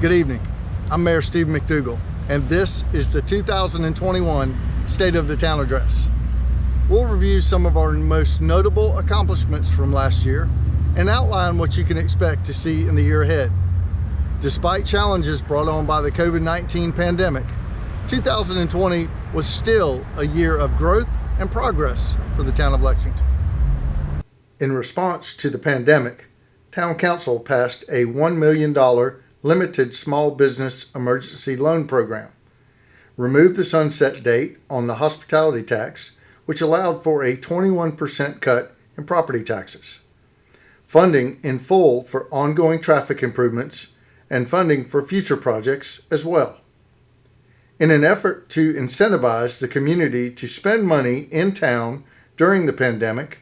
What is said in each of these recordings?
Good evening. I'm Mayor Steve McDougall, and this is the 2021 State of the Town Address. We'll review some of our most notable accomplishments from last year and outline what you can expect to see in the year ahead. Despite challenges brought on by the COVID-19 pandemic, 2020 was still a year of growth and progress for the town of Lexington. In response to the pandemic, Town Council passed a $1 million limited small business emergency loan program, removed the sunset date on the hospitality tax, which allowed for a 21% cut in property taxes, funding in full for ongoing traffic improvements, and funding for future projects as well. In an effort to incentivize the community to spend money in town during the pandemic,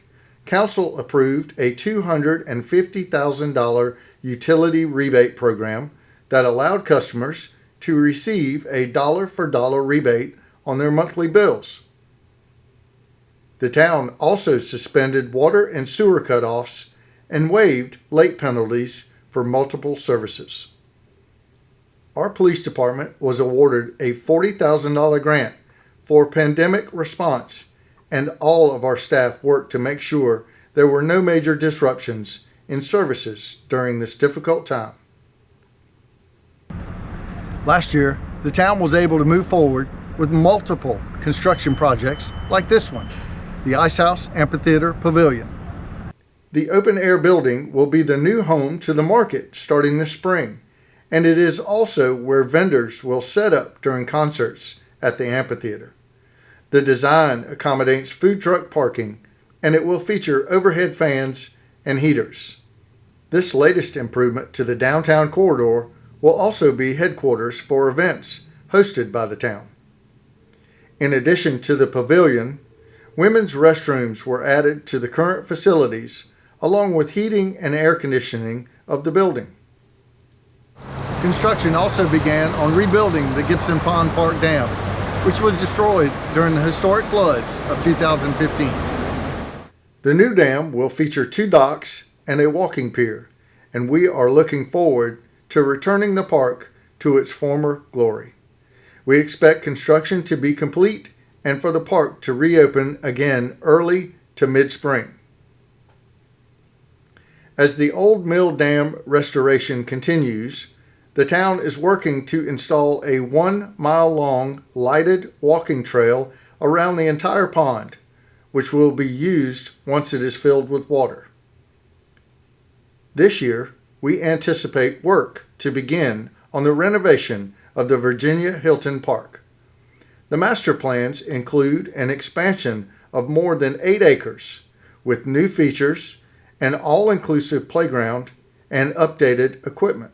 Council approved a $250,000 utility rebate program that allowed customers to receive a dollar-for-dollar rebate on their monthly bills. The town also suspended water and sewer cutoffs and waived late penalties for multiple services. Our police department was awarded a $40,000 grant for pandemic response, and all of our staff worked to make sure there were no major disruptions in services during this difficult time. Last year, the town was able to move forward with multiple construction projects like this one, the House Amphitheater Pavilion. The open-air building will be the new home to the market starting this spring, and it is also where vendors will set up during concerts at the amphitheater. The design accommodates food truck parking, and it will feature overhead fans and heaters. This latest improvement to the downtown corridor will also be headquarters for events hosted by the town. In addition to the pavilion, women's restrooms were added to the current facilities, along with heating and air conditioning of the building. Construction also began on rebuilding the Gibson Pond Park Dam, which was destroyed during the historic floods of 2015. The new dam will feature 2 docks and a walking pier, and we are looking forward to returning the park to its former glory. We expect construction to be complete and for the park to reopen again early to mid-spring. As the Old Mill Dam restoration continues, the town is working to install a 1-mile-long lighted walking trail around the entire pond, which will be used once it is filled with water. This year, we anticipate work to begin on the renovation of the Virginia Hilton Park. The master plans include an expansion of more than 8 acres with new features, an all-inclusive playground, and updated equipment.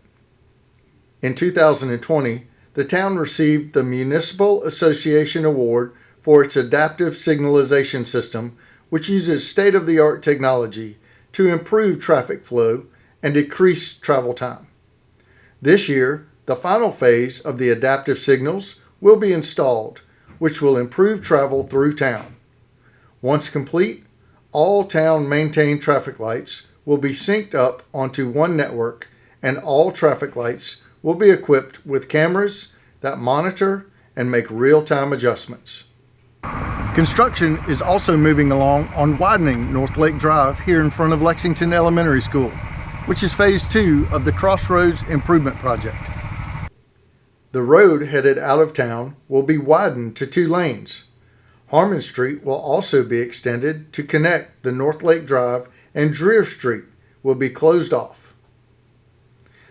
In 2020, the town received the Municipal Association Award for its adaptive signalization system, which uses state-of-the-art technology to improve traffic flow and decrease travel time. This year, the final phase of the adaptive signals will be installed, which will improve travel through town. Once complete, all town-maintained traffic lights will be synced up onto one network, and all traffic lights will be equipped with cameras that monitor and make real-time adjustments. Construction is also moving along on widening North Lake Drive here in front of Lexington Elementary School, which is phase 2 of the Crossroads Improvement Project. The road headed out of town will be widened to 2 lanes. Harmon Street will also be extended to connect the North Lake Drive, and Dreer Street will be closed off.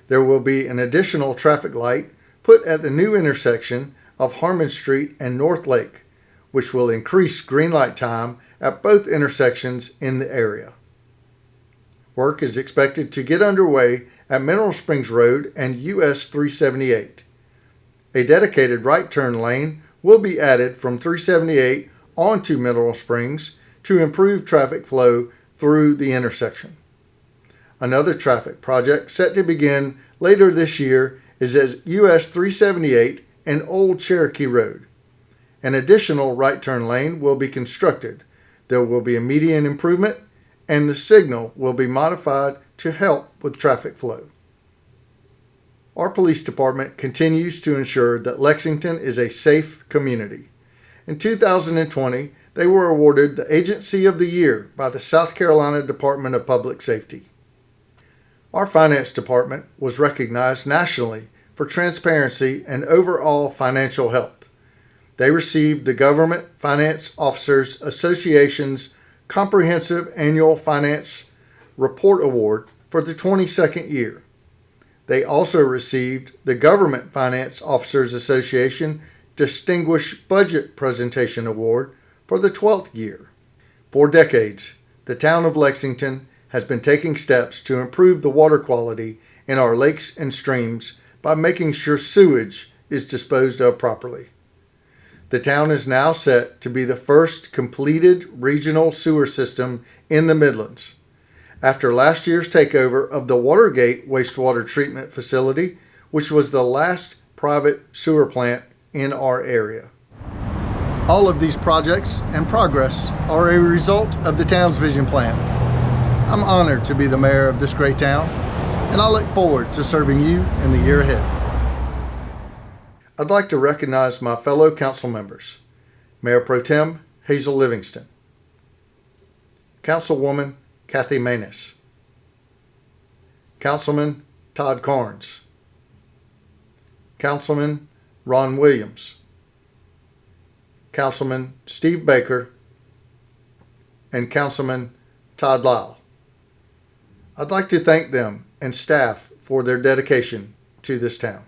There will be an additional traffic light put at the new intersection of Harmon Street and North Lake, which will increase green light time at both intersections in the area. Work is expected to get underway at Mineral Springs Road and US 378. A dedicated right turn lane will be added from 378 onto Mineral Springs to improve traffic flow through the intersection. Another traffic project set to begin later this year is at US 378 and Old Cherokee Road. An additional right turn lane will be constructed. There will be a median improvement, and the signal will be modified to help with traffic flow. Our police department continues to ensure that Lexington is a safe community. In 2020, they were awarded the Agency of the Year by the South Carolina Department of Public Safety. Our finance department was recognized nationally for transparency and overall financial health. They received the Government Finance Officers Association's Comprehensive Annual Finance Report Award for the 22nd year. They also received the Government Finance Officers Association Distinguished Budget Presentation Award for the 12th year. For decades, the town of Lexington has been taking steps to improve the water quality in our lakes and streams by making sure sewage is disposed of properly. The town is now set to be the first completed regional sewer system in the Midlands, after last year's takeover of the Watergate wastewater treatment facility, which was the last private sewer plant in our area. All of these projects and progress are a result of the town's vision plan. I'm honored to be the mayor of this great town, and I look forward to serving you in the year ahead. I'd like to recognize my fellow council members, Mayor Pro Tem Hazel Livingston, Councilwoman Kathy Maness, Councilman Todd Carnes, Councilman Ron Williams, Councilman Steve Baker, and Councilman Todd Lyle. I'd like to thank them and staff for their dedication to this town.